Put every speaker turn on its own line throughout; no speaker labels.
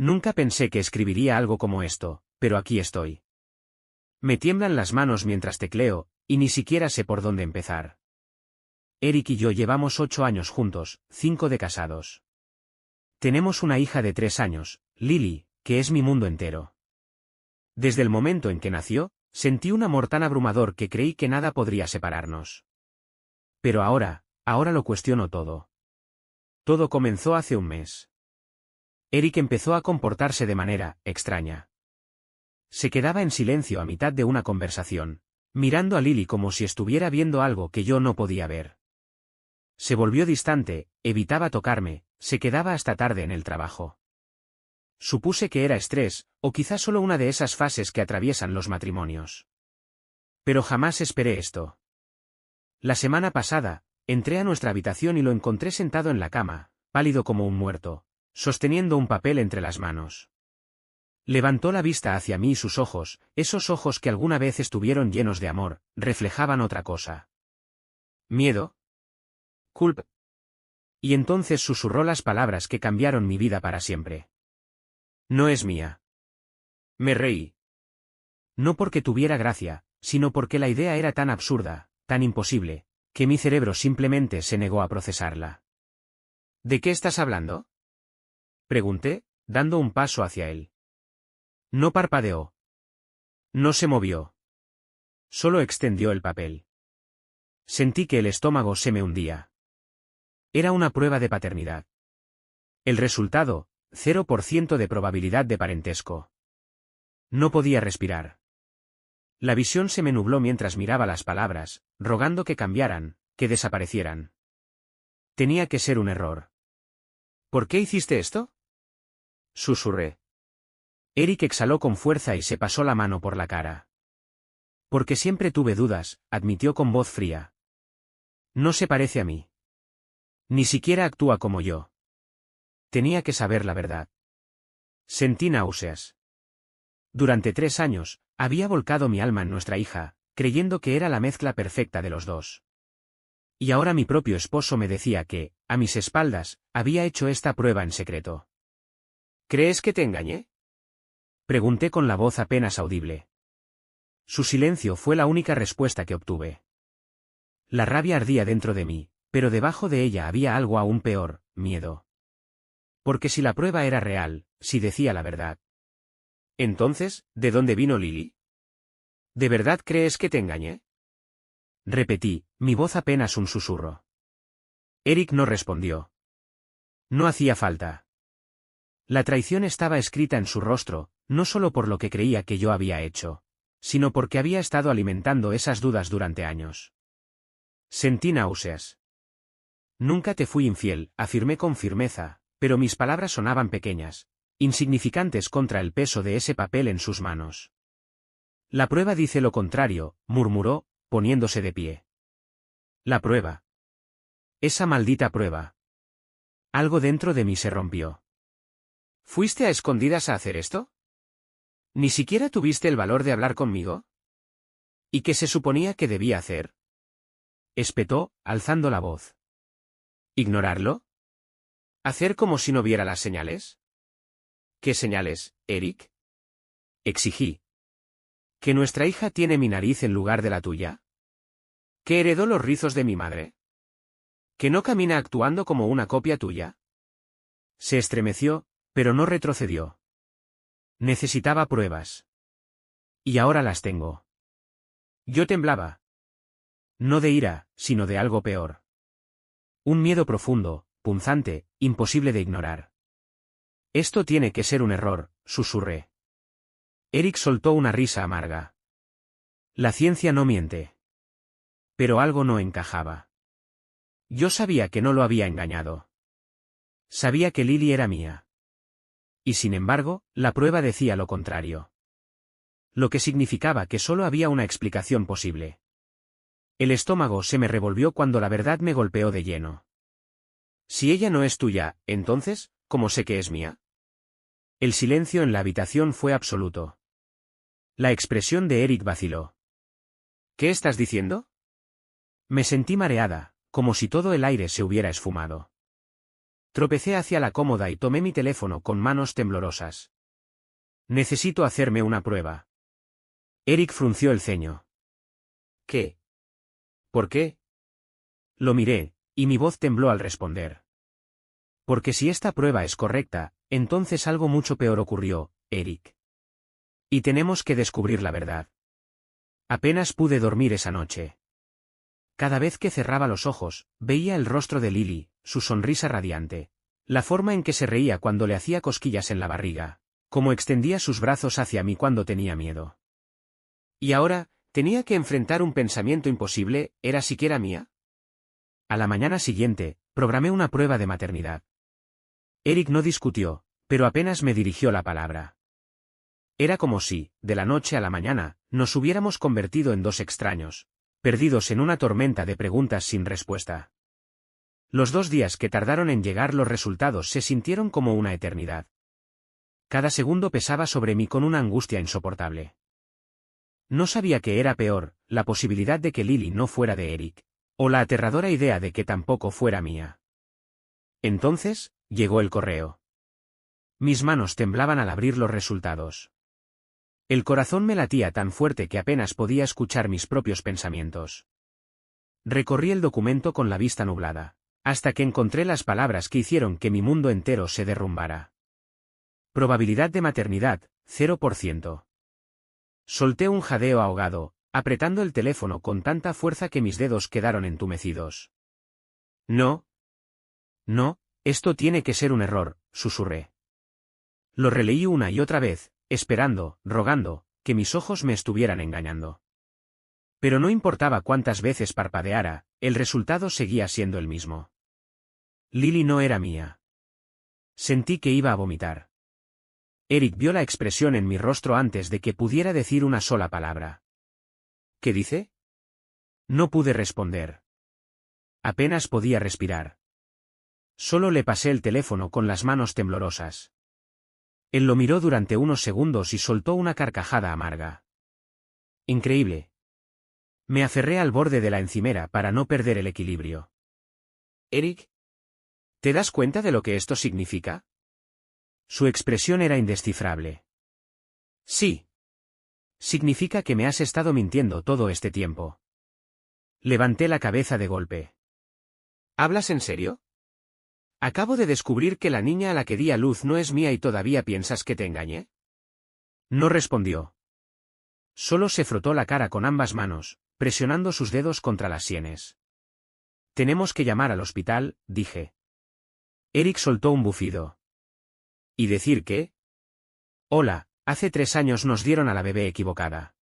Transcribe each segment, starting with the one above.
Nunca pensé que escribiría algo como esto, pero aquí estoy. Me tiemblan las manos mientras tecleo, y ni siquiera sé por dónde empezar. Eric y yo llevamos 8 años juntos, 5 de casados. Tenemos una hija de 3 años, Lily, que es mi mundo entero. Desde el momento en que nació, sentí un amor tan abrumador que creí que nada podría separarnos. Pero ahora lo cuestiono todo. Todo comenzó hace un mes. Eric empezó a comportarse de manera extraña. Se quedaba en silencio a mitad de una conversación, mirando a Lily como si estuviera viendo algo que yo no podía ver. Se volvió distante, evitaba tocarme, se quedaba hasta tarde en el trabajo. Supuse que era estrés, o quizá solo una de esas fases que atraviesan los matrimonios. Pero jamás esperé esto. La semana pasada, entré a nuestra habitación y lo encontré sentado en la cama, pálido como un muerto, sosteniendo un papel entre las manos. Levantó la vista hacia mí y sus ojos, esos ojos que alguna vez estuvieron llenos de amor, reflejaban otra cosa. Miedo. Culpa. Y entonces susurró las palabras que cambiaron mi vida para siempre. No es mía. Me reí. No porque tuviera gracia, sino porque la idea era tan absurda, tan imposible, que mi cerebro simplemente se negó a procesarla. ¿De qué estás hablando?, pregunté, dando un paso hacia él. No parpadeó. No se movió. Solo extendió el papel. Sentí que el estómago se me hundía. Era una prueba de paternidad. El resultado, 0% de probabilidad de parentesco. No podía respirar. La visión se me nubló mientras miraba las palabras, rogando que cambiaran, que desaparecieran. Tenía que ser un error. ¿Por qué hiciste esto?, susurré. Eric exhaló con fuerza y se pasó la mano por la cara. Porque siempre tuve dudas, admitió con voz fría. No se parece a mí. Ni siquiera actúa como yo. Tenía que saber la verdad. Sentí náuseas. Durante 3 años, había volcado mi alma en nuestra hija, creyendo que era la mezcla perfecta de los dos. Y ahora mi propio esposo me decía que, a mis espaldas, había hecho esta prueba en secreto. ¿Crees que te engañé?, pregunté con la voz apenas audible. Su silencio fue la única respuesta que obtuve. La rabia ardía dentro de mí, pero debajo de ella había algo aún peor, miedo. Porque si la prueba era real, si decía la verdad. Entonces, ¿de dónde vino Lily? ¿De verdad crees que te engañé?, repetí, mi voz apenas un susurro. Eric no respondió. No hacía falta. La traición estaba escrita en su rostro, no solo por lo que creía que yo había hecho, sino porque había estado alimentando esas dudas durante años. Sentí náuseas. Nunca te fui infiel, afirmé con firmeza, pero mis palabras sonaban pequeñas, insignificantes contra el peso de ese papel en sus manos. La prueba dice lo contrario, murmuró, poniéndose de pie. La prueba. Esa maldita prueba. Algo dentro de mí se rompió. ¿Fuiste a escondidas a hacer esto? ¿Ni siquiera tuviste el valor de hablar conmigo? ¿Y qué se suponía que debía hacer?, espetó, alzando la voz. ¿Ignorarlo? ¿Hacer como si no viera las señales? ¿Qué señales, Eric?, exigí. ¿Que nuestra hija tiene mi nariz en lugar de la tuya? ¿Que heredó los rizos de mi madre? ¿Que no camina actuando como una copia tuya? Se estremeció, pero no retrocedió. Necesitaba pruebas. Y ahora las tengo. Yo temblaba. No de ira, sino de algo peor. Un miedo profundo, punzante, imposible de ignorar. Esto tiene que ser un error, susurré. Eric soltó una risa amarga. La ciencia no miente. Pero algo no encajaba. Yo sabía que no lo había engañado. Sabía que Lily era mía. Y sin embargo, la prueba decía lo contrario. Lo que significaba que solo había una explicación posible. El estómago se me revolvió cuando la verdad me golpeó de lleno. Si ella no es tuya, entonces, ¿cómo sé que es mía? El silencio en la habitación fue absoluto. La expresión de Eric vaciló. ¿Qué estás diciendo? Me sentí mareada, como si todo el aire se hubiera esfumado. Tropecé hacia la cómoda y tomé mi teléfono con manos temblorosas. Necesito hacerme una prueba. Eric frunció el ceño. ¿Qué? ¿Por qué? Lo miré, y mi voz tembló al responder. Porque si esta prueba es correcta, entonces algo mucho peor ocurrió, Eric. Y tenemos que descubrir la verdad. Apenas pude dormir esa noche. Cada vez que cerraba los ojos, veía el rostro de Lily, su sonrisa radiante, la forma en que se reía cuando le hacía cosquillas en la barriga, cómo extendía sus brazos hacia mí cuando tenía miedo. Y ahora, tenía que enfrentar un pensamiento imposible, ¿era siquiera mía? A la mañana siguiente, programé una prueba de maternidad. Eric no discutió, pero apenas me dirigió la palabra. Era como si, de la noche a la mañana, nos hubiéramos convertido en dos extraños, perdidos en una tormenta de preguntas sin respuesta. Los 2 días que tardaron en llegar los resultados se sintieron como una eternidad. Cada segundo pesaba sobre mí con una angustia insoportable. No sabía qué era peor, la posibilidad de que Lily no fuera de Eric, o la aterradora idea de que tampoco fuera mía. Entonces, llegó el correo. Mis manos temblaban al abrir los resultados. El corazón me latía tan fuerte que apenas podía escuchar mis propios pensamientos. Recorrí el documento con la vista nublada, hasta que encontré las palabras que hicieron que mi mundo entero se derrumbara. Probabilidad de maternidad, 0%. Solté un jadeo ahogado, apretando el teléfono con tanta fuerza que mis dedos quedaron entumecidos. No. No, esto tiene que ser un error, susurré. Lo releí una y otra vez, esperando, rogando, que mis ojos me estuvieran engañando. Pero no importaba cuántas veces parpadeara, el resultado seguía siendo el mismo. Lily no era mía. Sentí que iba a vomitar. Eric vio la expresión en mi rostro antes de que pudiera decir una sola palabra. ¿Qué dice? No pude responder. Apenas podía respirar. Solo le pasé el teléfono con las manos temblorosas. Él lo miró durante unos segundos y soltó una carcajada amarga. Increíble. Me aferré al borde de la encimera para no perder el equilibrio. Eric, ¿te das cuenta de lo que esto significa? Su expresión era indescifrable. Sí. Significa que me has estado mintiendo todo este tiempo. Levanté la cabeza de golpe. ¿Hablas en serio? Acabo de descubrir que la niña a la que di a luz no es mía y todavía piensas que te engañé. No respondió. Solo se frotó la cara con ambas manos, presionando sus dedos contra las sienes. Tenemos que llamar al hospital, dije. Eric soltó un bufido. ¿Y decir qué? Hola, hace 3 años nos dieron a la bebé equivocada.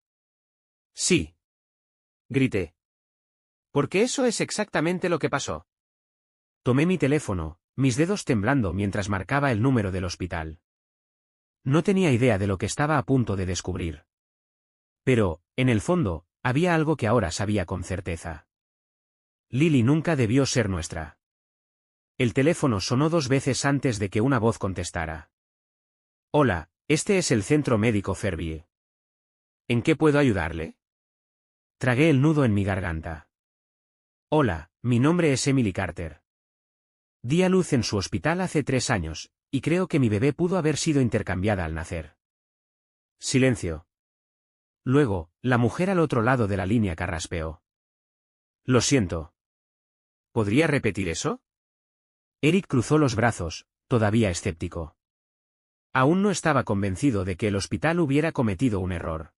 Sí. Grité. Porque eso es exactamente lo que pasó. Tomé mi teléfono, mis dedos temblando mientras marcaba el número del hospital. No tenía idea de lo que estaba a punto de descubrir. Pero, en el fondo, había algo que ahora sabía con certeza. Lily nunca debió ser nuestra. El teléfono sonó 2 veces antes de que una voz contestara. Hola, este es el centro médico Fairview. ¿En qué puedo ayudarle? Tragué el nudo en mi garganta. Hola, mi nombre es Emily Carter. Di a luz en su hospital hace 3 años, y creo que mi bebé pudo haber sido intercambiada al nacer. Silencio. Luego, la mujer al otro lado de la línea carraspeó. Lo siento. ¿Podría repetir eso? Eric cruzó los brazos, todavía escéptico. Aún no estaba convencido de que el hospital hubiera cometido un error.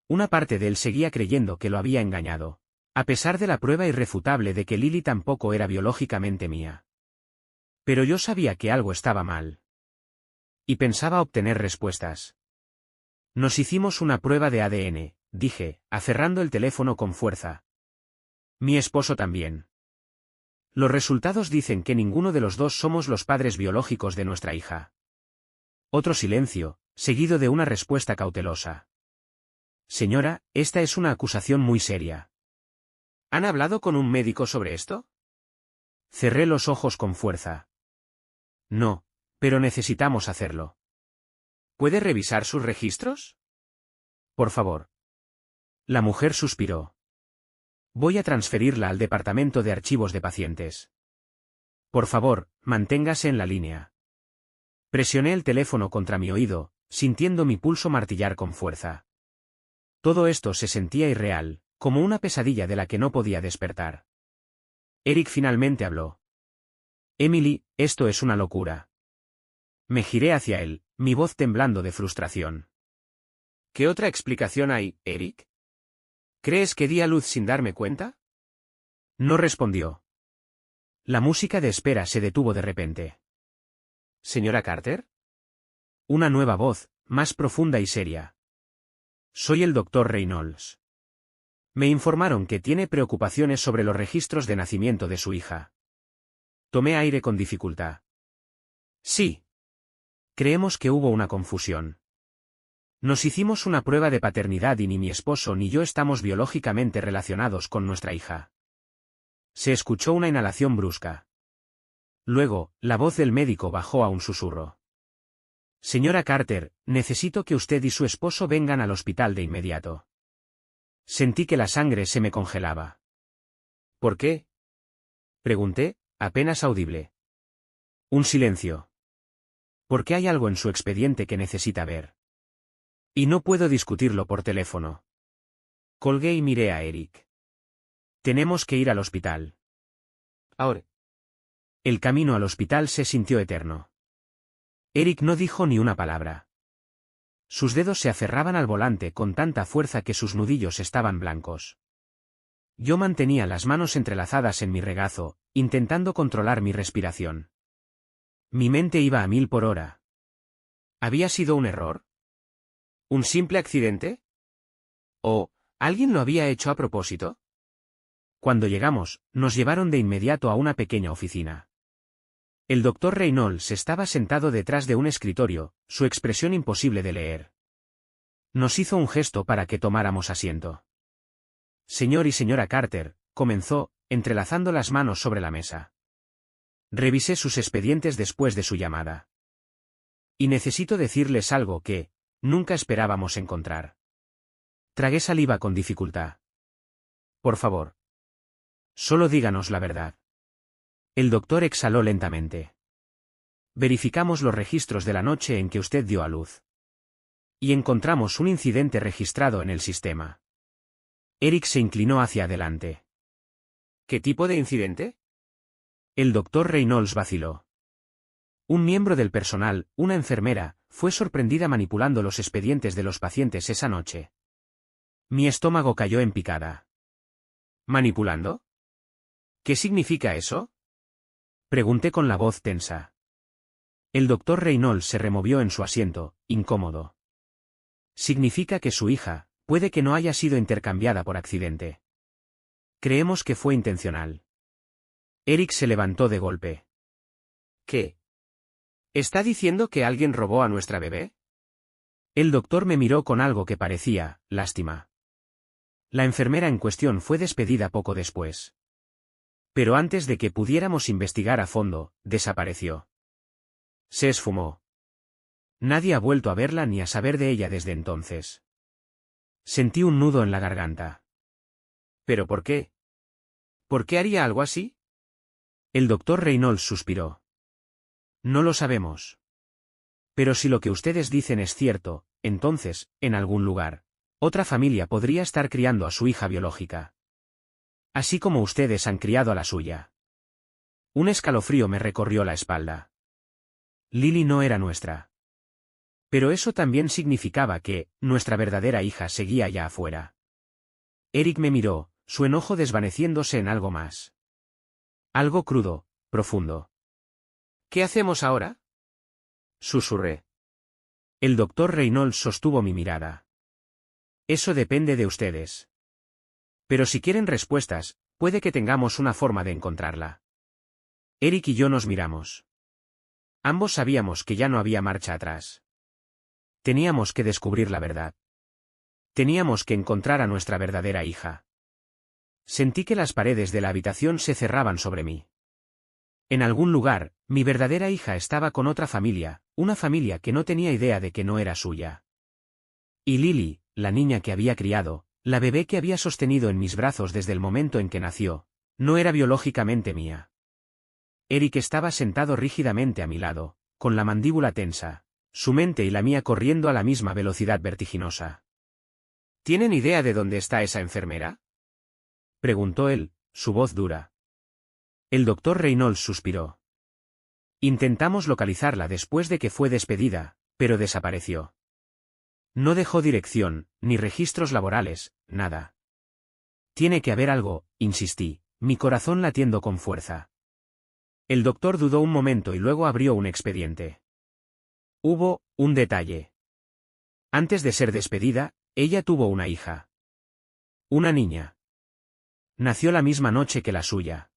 Una parte de él seguía creyendo que lo había engañado, a pesar de la prueba irrefutable de que Lily tampoco era biológicamente mía. Pero yo sabía que algo estaba mal. Y pensaba obtener respuestas. Nos hicimos una prueba de ADN, dije, aferrando el teléfono con fuerza. Mi esposo también. Los resultados dicen que ninguno de los dos somos los padres biológicos de nuestra hija. Otro silencio, seguido de una respuesta cautelosa. Señora, esta es una acusación muy seria. ¿Han hablado con un médico sobre esto? Cerré los ojos con fuerza. No, pero necesitamos hacerlo. ¿Puede revisar sus registros? Por favor. La mujer suspiró. Voy a transferirla al departamento de archivos de pacientes. Por favor, manténgase en la línea. Presioné el teléfono contra mi oído, sintiendo mi pulso martillar con fuerza. Todo esto se sentía irreal, como una pesadilla de la que no podía despertar. Eric finalmente habló. Emily, esto es una locura. Me giré hacia él, mi voz temblando de frustración. ¿Qué otra explicación hay, Eric? ¿Crees que di a luz sin darme cuenta? No respondió. La música de espera se detuvo de repente. ¿Señora Carter? Una nueva voz, más profunda y seria. Soy el doctor Reynolds. Me informaron que tiene preocupaciones sobre los registros de nacimiento de su hija. Tomé aire con dificultad. Sí. Creemos que hubo una confusión. Nos hicimos una prueba de paternidad y ni mi esposo ni yo estamos biológicamente relacionados con nuestra hija. Se escuchó una inhalación brusca. Luego, la voz del médico bajó a un susurro. Señora Carter, necesito que usted y su esposo vengan al hospital de inmediato. Sentí que la sangre se me congelaba. ¿Por qué? Pregunté, apenas audible. Un silencio. ¿Por qué hay algo en su expediente que necesita ver? Y no puedo discutirlo por teléfono. Colgué y miré a Eric. Tenemos que ir al hospital. Ahora. El camino al hospital se sintió eterno. Eric no dijo ni una palabra. Sus dedos se aferraban al volante con tanta fuerza que sus nudillos estaban blancos. Yo mantenía las manos entrelazadas en mi regazo, intentando controlar mi respiración. Mi mente iba a 1000 por hora. ¿Había sido un error? ¿Un simple accidente? ¿O alguien lo había hecho a propósito? Cuando llegamos, nos llevaron de inmediato a una pequeña oficina. El doctor Reynolds estaba sentado detrás de un escritorio, su expresión imposible de leer. Nos hizo un gesto para que tomáramos asiento. Señor y señora Carter, comenzó, entrelazando las manos sobre la mesa. Revisé sus expedientes después de su llamada. Y necesito decirles algo que nunca esperábamos encontrar. Tragué saliva con dificultad. Por favor. Solo díganos la verdad. El doctor exhaló lentamente. Verificamos los registros de la noche en que usted dio a luz. Y encontramos un incidente registrado en el sistema. Eric se inclinó hacia adelante. ¿Qué tipo de incidente? El doctor Reynolds vaciló. Un miembro del personal, una enfermera, fue sorprendida manipulando los expedientes de los pacientes esa noche. Mi estómago cayó en picada. ¿Manipulando? ¿Qué significa eso? Pregunté con la voz tensa. El doctor Reynolds se removió en su asiento, incómodo. Significa que su hija, puede que no haya sido intercambiada por accidente. Creemos que fue intencional. Eric se levantó de golpe. ¿Qué? ¿Está diciendo que alguien robó a nuestra bebé? El doctor me miró con algo que parecía lástima. La enfermera en cuestión fue despedida poco después. Pero antes de que pudiéramos investigar a fondo, desapareció. Se esfumó. Nadie ha vuelto a verla ni a saber de ella desde entonces. Sentí un nudo en la garganta. ¿Pero por qué? ¿Por qué haría algo así? El doctor Reynolds suspiró. No lo sabemos. Pero si lo que ustedes dicen es cierto, entonces, en algún lugar, otra familia podría estar criando a su hija biológica. Así como ustedes han criado a la suya. Un escalofrío me recorrió la espalda. Lily no era nuestra. Pero eso también significaba que nuestra verdadera hija seguía allá afuera. Eric me miró, su enojo desvaneciéndose en algo más. Algo crudo, profundo. ¿Qué hacemos ahora? Susurré. El doctor Reynolds sostuvo mi mirada. Eso depende de ustedes. Pero si quieren respuestas, puede que tengamos una forma de encontrarla. Eric y yo nos miramos. Ambos sabíamos que ya no había marcha atrás. Teníamos que descubrir la verdad. Teníamos que encontrar a nuestra verdadera hija. Sentí que las paredes de la habitación se cerraban sobre mí. En algún lugar, mi verdadera hija estaba con otra familia, una familia que no tenía idea de que no era suya. Y Lily, la niña que había criado, la bebé que había sostenido en mis brazos desde el momento en que nació, no era biológicamente mía. Eric estaba sentado rígidamente a mi lado, con la mandíbula tensa, su mente y la mía corriendo a la misma velocidad vertiginosa. ¿Tienen idea de dónde está esa enfermera?, preguntó él, su voz dura. El doctor Reynolds suspiró. Intentamos localizarla después de que fue despedida, pero desapareció. No dejó dirección, ni registros laborales, nada. Tiene que haber algo, insistí, mi corazón latiendo con fuerza. El doctor dudó un momento y luego abrió un expediente. Hubo un detalle. Antes de ser despedida, ella tuvo una hija. Una niña. Nació la misma noche que la suya.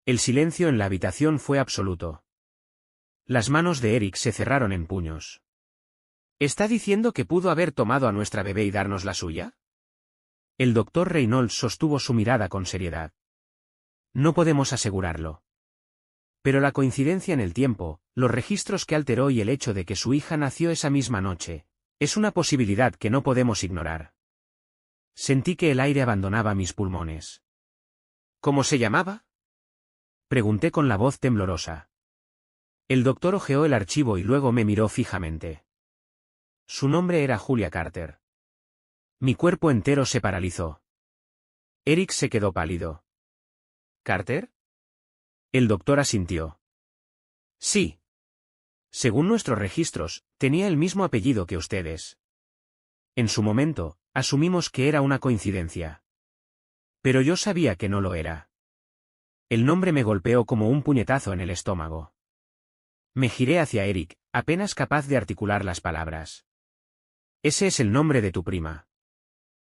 El silencio en la habitación fue absoluto. Las manos de Eric se cerraron en puños. ¿Está diciendo que pudo haber tomado a nuestra bebé y darnos la suya? El doctor Reynolds sostuvo su mirada con seriedad. No podemos asegurarlo. Pero la coincidencia en el tiempo, los registros que alteró y el hecho de que su hija nació esa misma noche, es una posibilidad que no podemos ignorar. Sentí que el aire abandonaba mis pulmones. ¿Cómo se llamaba?, pregunté con la voz temblorosa. El doctor hojeó el archivo y luego me miró fijamente. Su nombre era Julia Carter. Mi cuerpo entero se paralizó. Eric se quedó pálido. ¿Carter? El doctor asintió. Sí. Según nuestros registros, tenía el mismo apellido que ustedes. En su momento, asumimos que era una coincidencia. Pero yo sabía que no lo era. El nombre me golpeó como un puñetazo en el estómago. Me giré hacia Eric, apenas capaz de articular las palabras. Ese es el nombre de tu prima.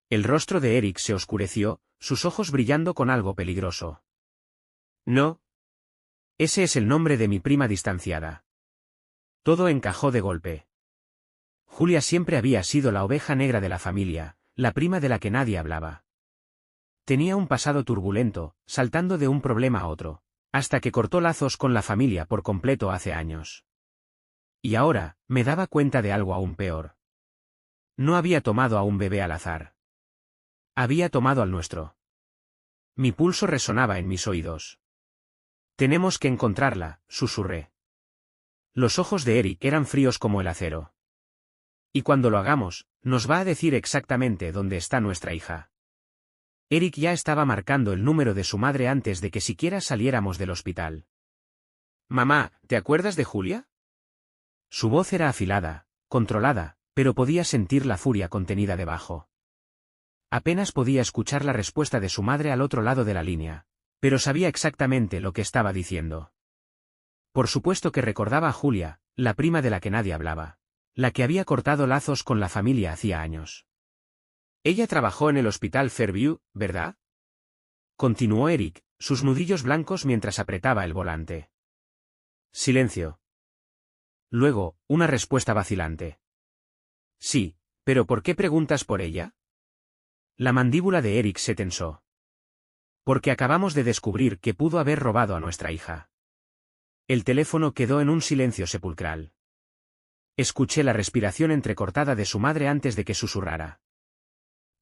El rostro de Eric se oscureció, sus ojos brillando con algo peligroso. No. Ese es el nombre de mi prima distanciada. Todo encajó de golpe. Julia siempre había sido la oveja negra de la familia, la prima de la que nadie hablaba. Tenía un pasado turbulento, saltando de un problema a otro, hasta que cortó lazos con la familia por completo hace años. Y ahora, me daba cuenta de algo aún peor. No había tomado a un bebé al azar. Había tomado al nuestro. Mi pulso resonaba en mis oídos. Tenemos que encontrarla, susurré. Los ojos de Eric eran fríos como el acero. Y cuando lo hagamos, nos va a decir exactamente dónde está nuestra hija. Eric ya estaba marcando el número de su madre antes de que siquiera saliéramos del hospital. Mamá, ¿te acuerdas de Julia? Su voz era afilada, controlada, pero podía sentir la furia contenida debajo. Apenas podía escuchar la respuesta de su madre al otro lado de la línea, pero sabía exactamente lo que estaba diciendo. Por supuesto que recordaba a Julia, la prima de la que nadie hablaba, la que había cortado lazos con la familia hacía años. Ella trabajó en el hospital Fairview, ¿verdad?, continuó Eric, sus nudillos blancos mientras apretaba el volante. Silencio. Luego, una respuesta vacilante. Sí, pero ¿por qué preguntas por ella? La mandíbula de Eric se tensó. Porque acabamos de descubrir que pudo haber robado a nuestra hija. El teléfono quedó en un silencio sepulcral. Escuché la respiración entrecortada de su madre antes de que susurrara.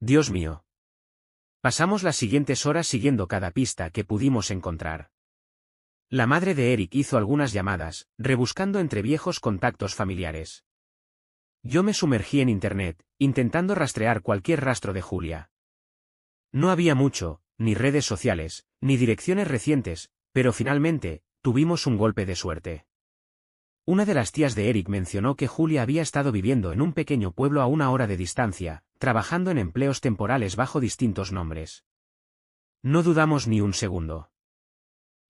Dios mío. Pasamos las siguientes horas siguiendo cada pista que pudimos encontrar. La madre de Eric hizo algunas llamadas, rebuscando entre viejos contactos familiares. Yo me sumergí en Internet, intentando rastrear cualquier rastro de Julia. No había mucho, ni redes sociales, ni direcciones recientes, pero finalmente, tuvimos un golpe de suerte. Una de las tías de Eric mencionó que Julia había estado viviendo en un pequeño pueblo a 1 hora de distancia, trabajando en empleos temporales bajo distintos nombres. No dudamos ni un segundo.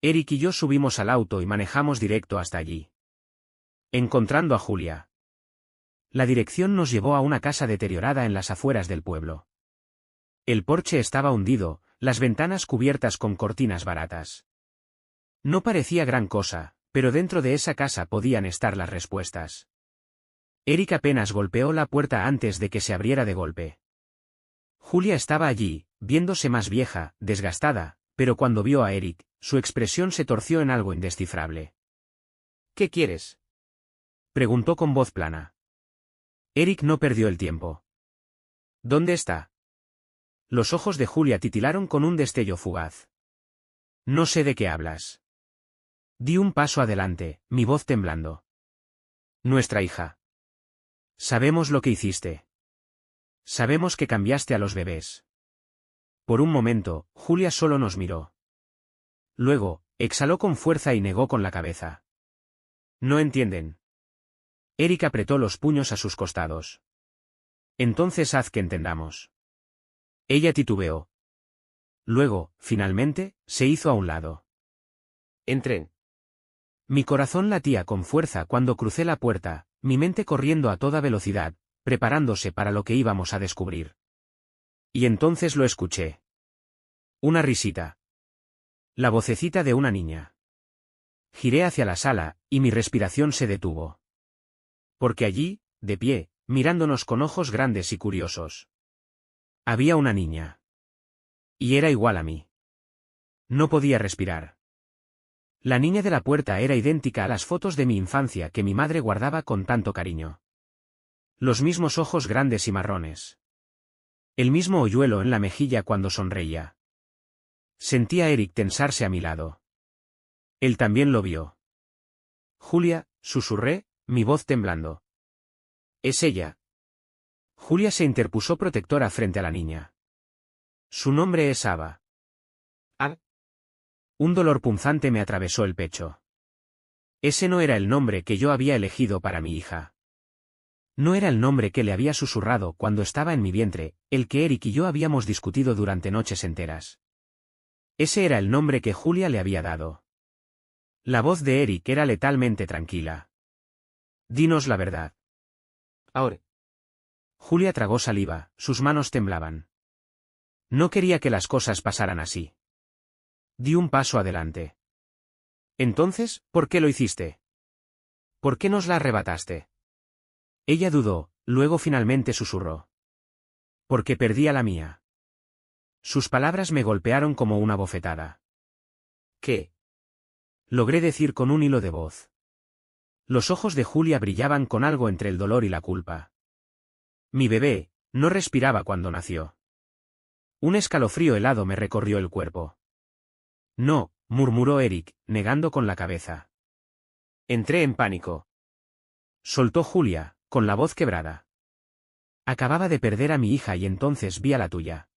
Eric y yo subimos al auto y manejamos directo hasta allí. Encontrando a Julia. La dirección nos llevó a una casa deteriorada en las afueras del pueblo. El porche estaba hundido, las ventanas cubiertas con cortinas baratas. No parecía gran cosa, pero dentro de esa casa podían estar las respuestas. Eric apenas golpeó la puerta antes de que se abriera de golpe. Julia estaba allí, viéndose más vieja, desgastada, pero cuando vio a Eric, su expresión se torció en algo indescifrable. ¿Qué quieres?, preguntó con voz plana. Eric no perdió el tiempo. ¿Dónde está? Los ojos de Julia titilaron con un destello fugaz. No sé de qué hablas. Di un paso adelante, mi voz temblando. Nuestra hija. Sabemos lo que hiciste. Sabemos que cambiaste a los bebés. Por un momento, Julia solo nos miró. Luego, exhaló con fuerza y negó con la cabeza. No entienden. Eric apretó los puños a sus costados. Entonces haz que entendamos. Ella titubeó. Luego, finalmente, se hizo a un lado. Entré. Mi corazón latía con fuerza cuando crucé la puerta, mi mente corriendo a toda velocidad, preparándose para lo que íbamos a descubrir. Y entonces lo escuché. Una risita. La vocecita de una niña. Giré hacia la sala, y mi respiración se detuvo. Porque allí, de pie, mirándonos con ojos grandes y curiosos, había una niña. Y era igual a mí. No podía respirar. La niña de la puerta era idéntica a las fotos de mi infancia que mi madre guardaba con tanto cariño. Los mismos ojos grandes y marrones. El mismo hoyuelo en la mejilla cuando sonreía. Sentí a Eric tensarse a mi lado. Él también lo vio. Julia, susurré, mi voz temblando. Es ella. Julia se interpuso protectora frente a la niña. Su nombre es Ava. Ah. Un dolor punzante me atravesó el pecho. Ese no era el nombre que yo había elegido para mi hija. No era el nombre que le había susurrado cuando estaba en mi vientre, el que Eric y yo habíamos discutido durante noches enteras. Ese era el nombre que Julia le había dado. La voz de Eric era letalmente tranquila. Dinos la verdad. Ahora. Julia tragó saliva, sus manos temblaban. No quería que las cosas pasaran así. Di un paso adelante. Entonces, ¿por qué lo hiciste? ¿Por qué nos la arrebataste? Ella dudó, luego finalmente susurró. Porque perdí a la mía. Sus palabras me golpearon como una bofetada. ¿Qué? Logré decir con un hilo de voz. Los ojos de Julia brillaban con algo entre el dolor y la culpa. Mi bebé, no respiraba cuando nació. Un escalofrío helado me recorrió el cuerpo. No, murmuró Eric, negando con la cabeza. Entré en pánico. Soltó Julia, con la voz quebrada. Acababa de perder a mi hija y entonces vi a la tuya.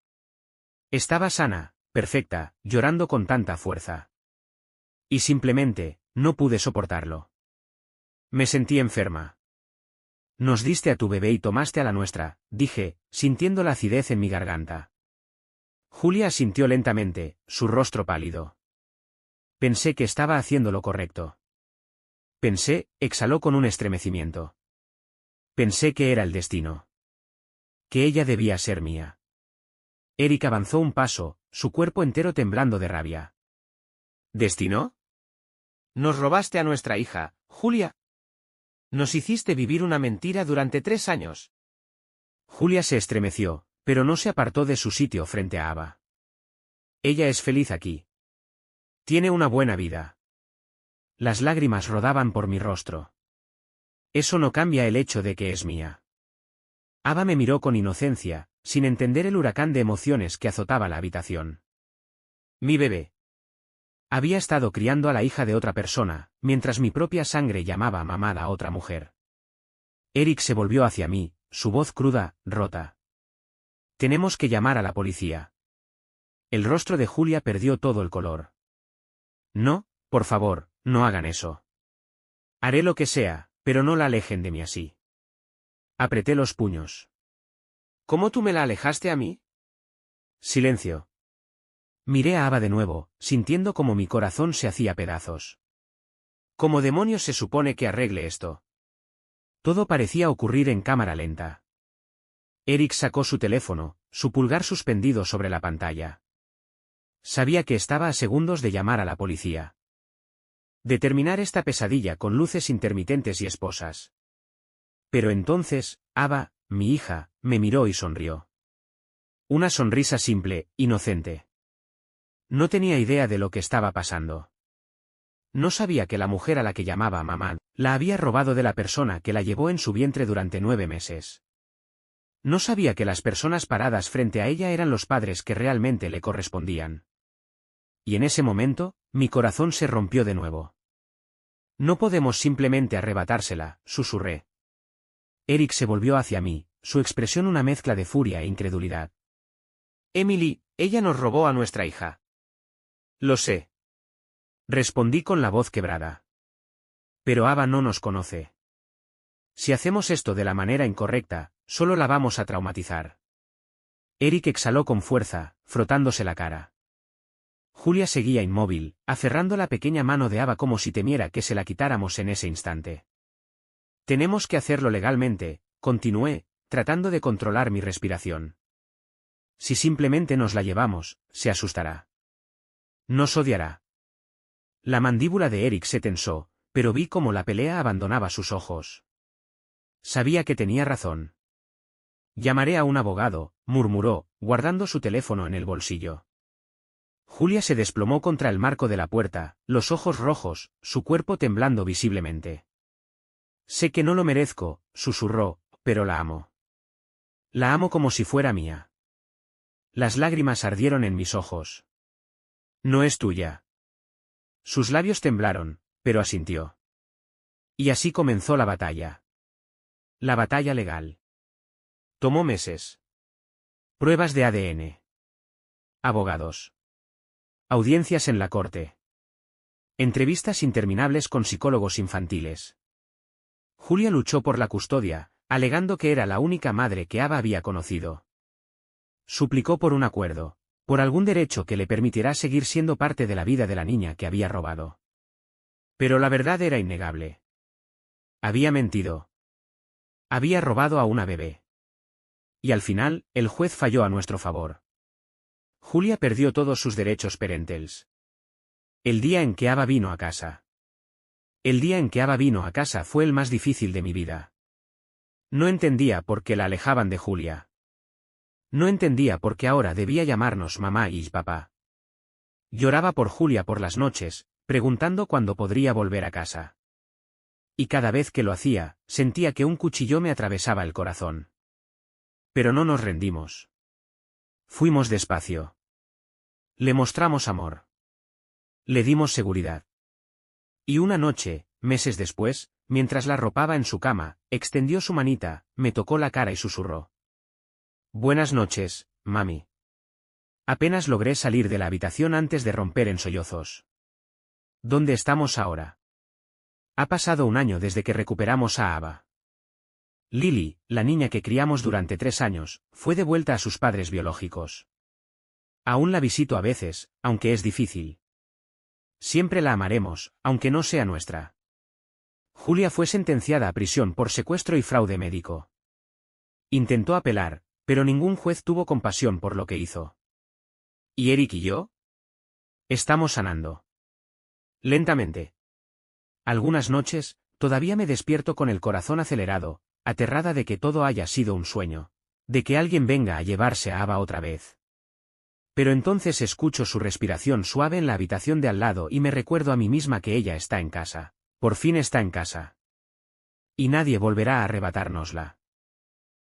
Estaba sana, perfecta, llorando con tanta fuerza. Y simplemente, no pude soportarlo. Me sentí enferma. Nos diste a tu bebé y tomaste a la nuestra, dije, sintiendo la acidez en mi garganta. Julia asintió lentamente, su rostro pálido. Pensé que estaba haciendo lo correcto. Pensé, exhaló con un estremecimiento. Pensé que era el destino. Que ella debía ser mía. Eric avanzó un paso, su cuerpo entero temblando de rabia. ¿Destino? Nos robaste a nuestra hija, Julia. Nos hiciste vivir una mentira durante 3 años. Julia se estremeció, pero no se apartó de su sitio frente a Ava. Ella es feliz aquí. Tiene una buena vida. Las lágrimas rodaban por mi rostro. Eso no cambia el hecho de que es mía. Ava me miró con inocencia, sin entender el huracán de emociones que azotaba la habitación. Mi bebé. Había estado criando a la hija de otra persona, mientras mi propia sangre llamaba mamá a otra mujer. Eric se volvió hacia mí, su voz cruda, rota. Tenemos que llamar a la policía. El rostro de Julia perdió todo el color. No, por favor, no hagan eso. Haré lo que sea, pero no la alejen de mí así. Apreté los puños. ¿Cómo tú me la alejaste a mí? Silencio. Miré a Ava de nuevo, sintiendo como mi corazón se hacía pedazos. ¿Cómo demonios se supone que arregle esto? Todo parecía ocurrir en cámara lenta. Eric sacó su teléfono, su pulgar suspendido sobre la pantalla. Sabía que estaba a segundos de llamar a la policía. De terminar esta pesadilla con luces intermitentes y esposas. Pero entonces, Ava, mi hija, me miró y sonrió. Una sonrisa simple, inocente. No tenía idea de lo que estaba pasando. No sabía que la mujer a la que llamaba mamá la había robado de la persona que la llevó en su vientre durante 9 meses. No sabía que las personas paradas frente a ella eran los padres que realmente le correspondían. Y en ese momento, mi corazón se rompió de nuevo. No podemos simplemente arrebatársela, susurré. Eric se volvió hacia mí, su expresión una mezcla de furia e incredulidad. Emily, ella nos robó a nuestra hija. Lo sé. Respondí con la voz quebrada. Pero Ava no nos conoce. Si hacemos esto de la manera incorrecta, solo la vamos a traumatizar. Eric exhaló con fuerza, frotándose la cara. Julia seguía inmóvil, aferrando la pequeña mano de Ava como si temiera que se la quitáramos en ese instante. Tenemos que hacerlo legalmente, continué, tratando de controlar mi respiración. Si simplemente nos la llevamos, se asustará. Nos odiará. La mandíbula de Eric se tensó, pero vi cómo la pelea abandonaba sus ojos. Sabía que tenía razón. Llamaré a un abogado, murmuró, guardando su teléfono en el bolsillo. Julia se desplomó contra el marco de la puerta, los ojos rojos, su cuerpo temblando visiblemente. Sé que no lo merezco, susurró, pero la amo. La amo como si fuera mía. Las lágrimas ardieron en mis ojos. No es tuya. Sus labios temblaron, pero asintió. Y así comenzó la batalla. La batalla legal. Tomó meses. Pruebas de ADN. Abogados. Audiencias en la corte. Entrevistas interminables con psicólogos infantiles. Julia luchó por la custodia, alegando que era la única madre que Ava había conocido. Suplicó por un acuerdo, por algún derecho que le permitiera seguir siendo parte de la vida de la niña que había robado. Pero la verdad era innegable. Había mentido. Había robado a una bebé. Y al final, el juez falló a nuestro favor. Julia perdió todos sus derechos parentales. El día en que Ava vino a casa. El día en que Ava vino a casa fue el más difícil de mi vida. No entendía por qué la alejaban de Julia. No entendía por qué ahora debía llamarnos mamá y papá. Lloraba por Julia por las noches, preguntando cuándo podría volver a casa. Y cada vez que lo hacía, sentía que un cuchillo me atravesaba el corazón. Pero no nos rendimos. Fuimos despacio. Le mostramos amor. Le dimos seguridad. Y una noche, meses después, mientras la arropaba en su cama, extendió su manita, me tocó la cara y susurró. Buenas noches, mami. Apenas logré salir de la habitación antes de romper en sollozos. ¿Dónde estamos ahora? Ha pasado un año desde que recuperamos a Ava. Lily, la niña que criamos durante 3 años, fue devuelta a sus padres biológicos. Aún la visito a veces, aunque es difícil. Siempre la amaremos, aunque no sea nuestra. Julia fue sentenciada a prisión por secuestro y fraude médico. Intentó apelar, pero ningún juez tuvo compasión por lo que hizo. ¿Y Eric y yo? Estamos sanando. Lentamente. Algunas noches, todavía me despierto con el corazón acelerado, aterrada de que todo haya sido un sueño, de que alguien venga a llevarse a Ava otra vez. Pero entonces escucho su respiración suave en la habitación de al lado y me recuerdo a mí misma que ella está en casa. Por fin está en casa. Y nadie volverá a arrebatárnosla.